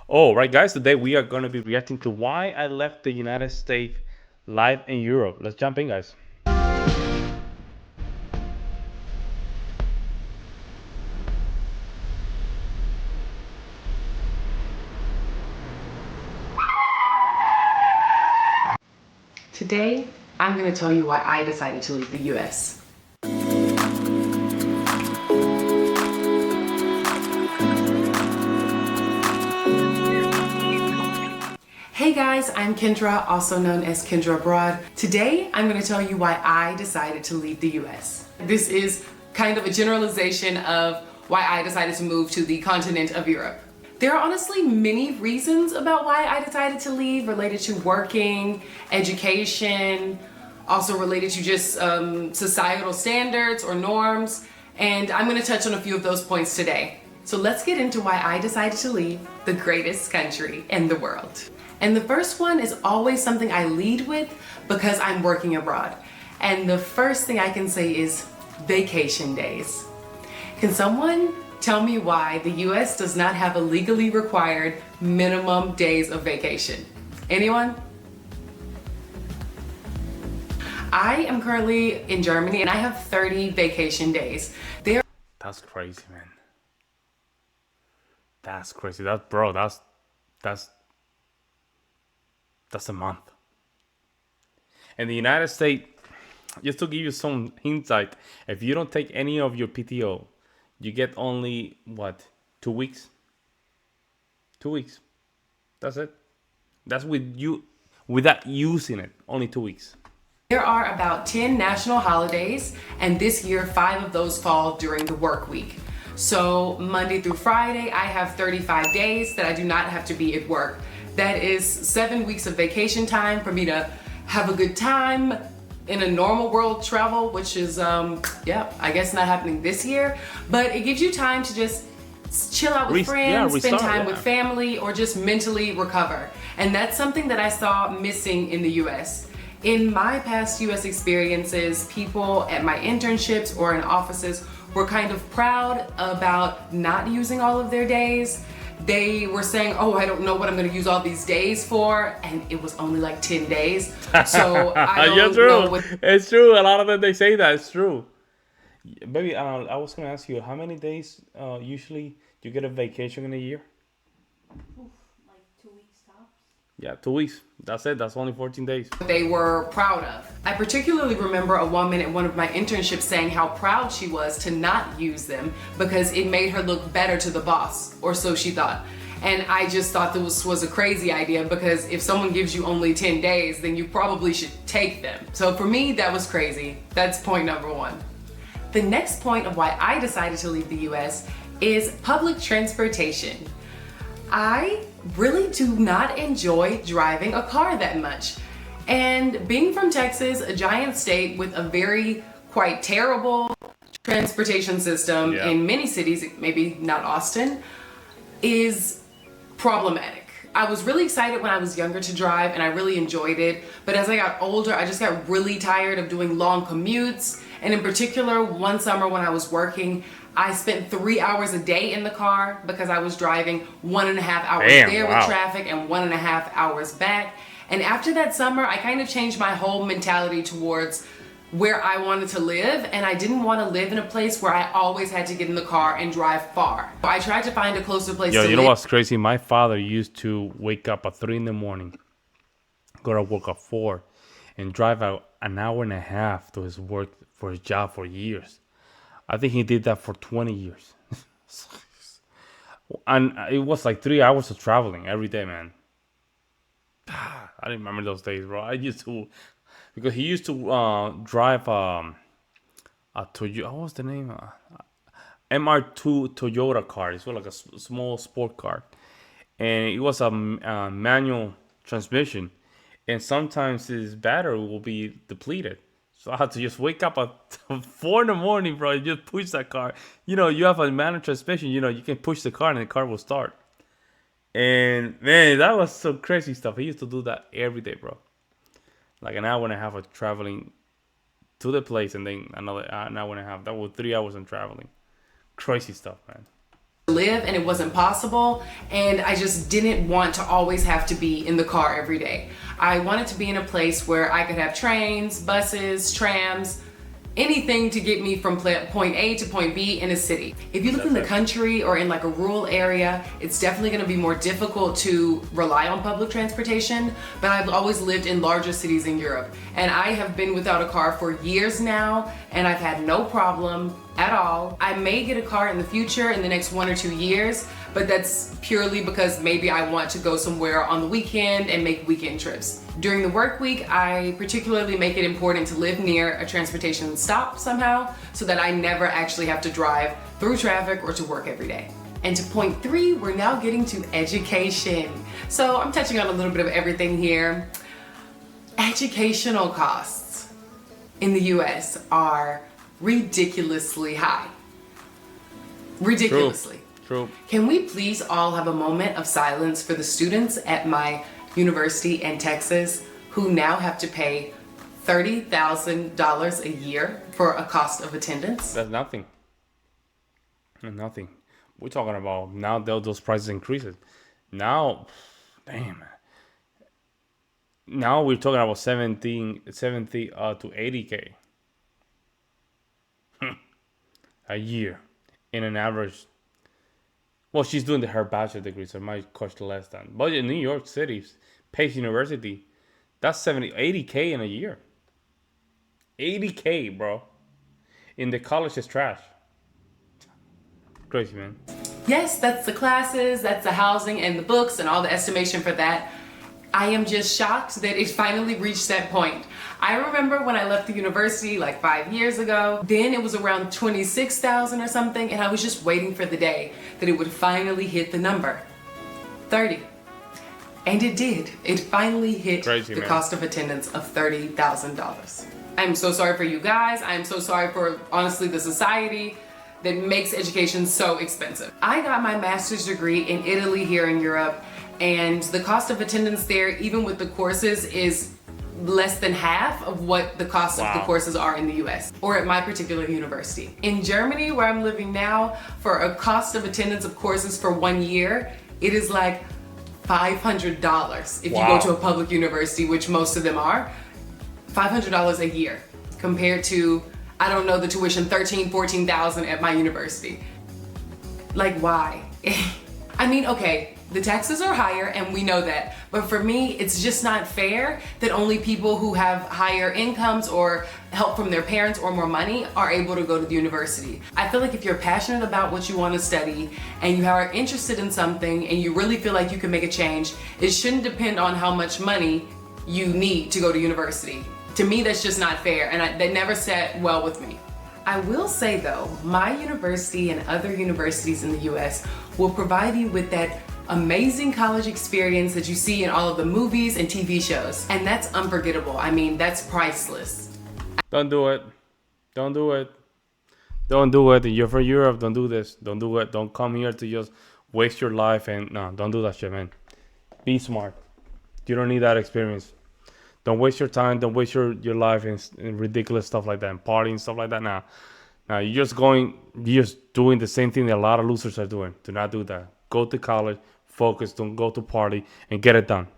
Oh, right, guys. Today we are going to be reacting to why I left the United States live in Europe. Let's jump in, guys. Today, I'm going to tell you why I decided to leave the US. Hey guys, I'm Kendra, also known as Kendra Abroad. Today, I'm going to tell you why I decided to leave the US. This is kind of a generalization of why I decided to move to the continent of Europe. There are honestly many reasons about why I decided to leave, related to working, education, also related to just societal standards or norms, and I'm going to touch on a few of those points today. So let's get into why I decided to leave the greatest country in the world. And the first one is always something I lead with because I'm working abroad. And the first thing I can say is vacation days. Can someone tell me why the US does not have a legally required minimum days of vacation? Anyone? I am currently in Germany and I have 30 vacation days. That's crazy, man. That's crazy. That bro. That's that's a month. In the United States, just to give you some insight, if you don't take any of your PTO, you get only what 2 weeks. 2 weeks. That's it. That's with you without using it. Only 2 weeks. There are about 10 national holidays, and this year, 5 of those fall during the work week. So, Monday through Friday, I have 35 days that I do not have to be at work. That is 7 weeks of vacation time for me to have a good time in a normal world travel, which is, I guess not happening this year, but it gives you time to just chill out with friends, spend time with family, or just mentally recover. And that's something that I saw missing in the US. In my past US experiences, people at my internships or in offices were kind of proud about not using all of their days. They were saying, oh, I don't know what I'm gonna use all these days for, and it was only like 10 days. So I Yeah, don't true. know what. It's true. A lot of them they say that. It's true. Maybe I was gonna ask you how many days usually you get a vacation in a year? Like 2 weeks tops. Yeah, 2 weeks. That's it. That's only 14 days. They were proud of. I particularly remember a woman at one of my internships saying how proud she was to not use them because it made her look better to the boss, or so she thought. And I just thought this was a crazy idea because if someone gives you only 10 days, then you probably should take them. So for me, that was crazy. That's point number one. The next point of why I decided to leave the US is public transportation. I really do not enjoy driving a car that much. And being from Texas, a giant state with a very quite terrible transportation system in many cities, maybe not Austin, is problematic. I was really excited when I was younger to drive and I really enjoyed it, but as I got older, I just got really tired of doing long commutes. And in particular, one summer when I was working, I spent 3 hours a day in the car because I was driving 1.5 hours there with traffic and 1.5 hours back. And after that summer, I kind of changed my whole mentality towards where I wanted to live, and I didn't want to live in a place where I always had to get in the car and drive far. I tried to find a closer place to live. You know what's crazy? My father used to wake up at 3 in the morning, go to work at 4, and drive out an hour and a half to his work for his job for years. I think he did that for 20 years. And it was like 3 hours of traveling every day, man. I didn't remember those days, bro. I used to, because he used to drive a Toyota. What was the name? MR2 Toyota car. It's like a small sport car, and it was a manual transmission. And sometimes his battery will be depleted. So I had to just wake up at 4 in the morning, bro, and just push that car. You know, you have a manual transmission. You know, you can push the car and the car will start. And man, that was some crazy stuff. He used to do that every day, bro. Like an hour and a half of traveling to the place, and then another an hour and a half. That was 3 hours of traveling. Crazy stuff, man. live, and it wasn't possible, and I just didn't want to always have to be in the car every day. I wanted to be in a place where I could have trains, buses, trams, anything to get me from point A to point B in a city. If you live in the country or in like a rural area, it's definitely gonna be more difficult to rely on public transportation, but I've always lived in larger cities in Europe. And I have been without a car for years now, and I've had no problem at all. I may get a car in the future in the next 1 or 2 years, but that's purely because maybe I want to go somewhere on the weekend and make weekend trips. During the work week, I particularly make it important to live near a transportation stop somehow so that I never actually have to drive through traffic or to work every day. And to point 3, we're now getting to education. So I'm touching on a little bit of everything here. Educational costs in the US are ridiculously high. Ridiculously. True. Can we please all have a moment of silence for the students at my university in Texas who now have to pay $30,000 a year for a cost of attendance? That's nothing. Nothing. We're talking about now those prices increases. Now, damn. Now we're talking about 70 to 80K a year in an average. Well, she's doing her bachelor degree, so it might cost less than. But in New York City, Pace University, that's 80K in a year. 80K, bro. In the college is trash. Crazy, man. Yes, that's the classes, that's the housing and the books and all the estimation for that. I am just shocked that it finally reached that point. I remember when I left the university like 5 years ago, then it was around 26,000 or something, and I was just waiting for the day that it would finally hit the number, 30. And it did. It finally hit Crazy, the man. cost of attendance of $30,000. I'm so sorry for you guys. I'm so sorry for, honestly, the society that makes education so expensive. I got my master's degree in Italy here in Europe, and the cost of attendance there, even with the courses, is less than half of what the cost of the courses are in the US, or at my particular university. In Germany, where I'm living now, for a cost of attendance of courses for 1 year, it is like $500 if you go to a public university, which most of them are. $500 a year compared to, I don't know, the tuition, 13, 14,000 at my university. Like, why? I mean, okay, the taxes are higher and we know that, but for me, it's just not fair that only people who have higher incomes or help from their parents or more money are able to go to the university. I feel like if you're passionate about what you want to study and you are interested in something and you really feel like you can make a change, it shouldn't depend on how much money you need to go to university. To me, that's just not fair, and that never sat well with me. I will say though, my university and other universities in the US will provide you with that amazing college experience that you see in all of the movies and TV shows. And that's unforgettable. I mean, that's priceless. Don't do it. Don't do it. Don't do it. You're from Europe. Don't do this. Don't do it. Don't come here to just waste your life. And no, don't do that shit, man. Be smart. You don't need that experience. Don't waste your time. Don't waste your life in ridiculous stuff like that, and partying, stuff like that. Now, you're just doing the same thing that a lot of losers are doing. Do not do that. Go to college, focus, don't go to party, and get it done.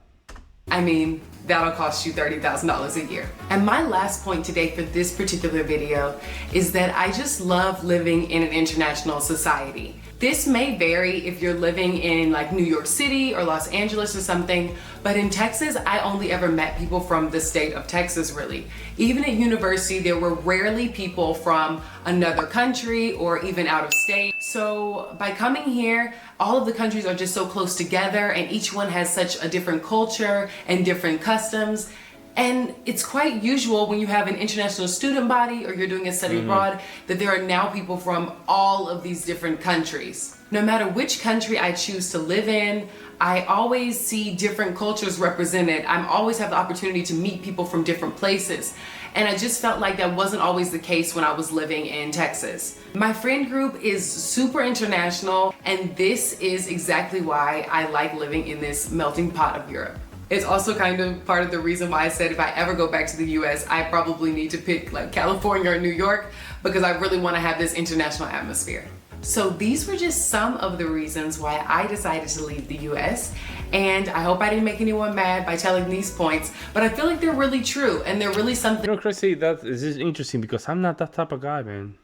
I mean, that'll cost you $30,000 a year. And my last point today for this particular video is that I just love living in an international society. This may vary if you're living in like New York City or Los Angeles or something, but in Texas, I only ever met people from the state of Texas, really. Even at university, there were rarely people from another country or even out of state. So by coming here, all of the countries are just so close together and each one has such a different culture and different customs. And it's quite usual when you have an international student body or you're doing a study abroad that there are now people from all of these different countries. No matter which country I choose to live in, I always see different cultures represented. I always have the opportunity to meet people from different places. And I just felt like that wasn't always the case when I was living in Texas. My friend group is super international, and this is exactly why I like living in this melting pot of Europe. It's also kind of part of the reason why I said if I ever go back to the US, I probably need to pick like California or New York because I really want to have this international atmosphere. So these were just some of the reasons why I decided to leave the US. And I hope I didn't make anyone mad by telling these points, but I feel like they're really true and they're really something. You know, Chrissy, that is just interesting because I'm not that type of guy, man.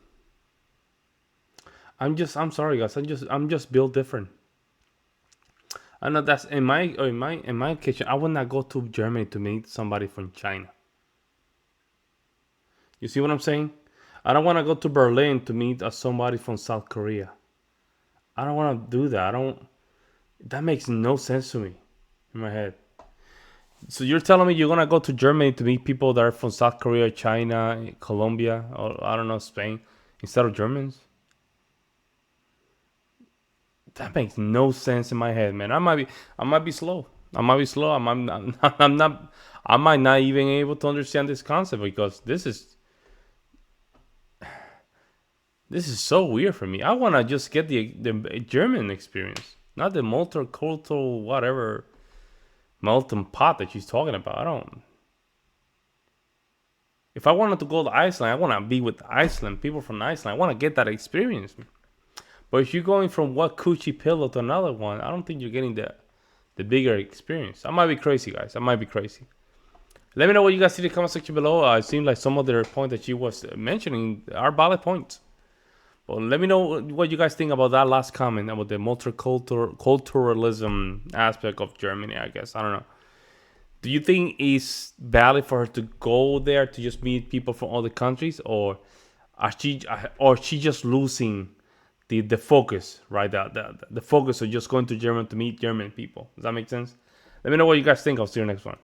I'm sorry, guys. I'm just built different. I know that's in my kitchen. I would not go to Germany to meet somebody from China. You see what I'm saying? I don't want to go to Berlin to meet somebody from South Korea. I don't want to do that. I don't. That makes no sense to me in my head. So you're telling me you're gonna go to Germany to meet people that are from South Korea, China, Colombia, or I don't know, Spain, instead of Germans? That makes no sense in my head, man. I might be slow. I might be slow. I'm not. I might not even able to understand this concept because this is so weird for me. I want to just get the German experience, not the multicultural whatever melting pot that she's talking about. I don't. If I wanted to go to Iceland, I want to be with Iceland, people from Iceland. I want to get that experience. But if you're going from one coochie pillow to another one, I don't think you're getting the bigger experience. I might be crazy, guys. I might be crazy. Let me know what you guys see in the comment section below. It seems like some of the points that she was mentioning are valid points. Well, let me know what you guys think about that last comment about the multiculturalism aspect of Germany, I guess. I don't know. Do you think it's valid for her to go there to just meet people from other countries, or she just losing the focus, right? The focus of just going to Germany to meet German people. Does that make sense? Let me know what you guys think. I'll see you next one.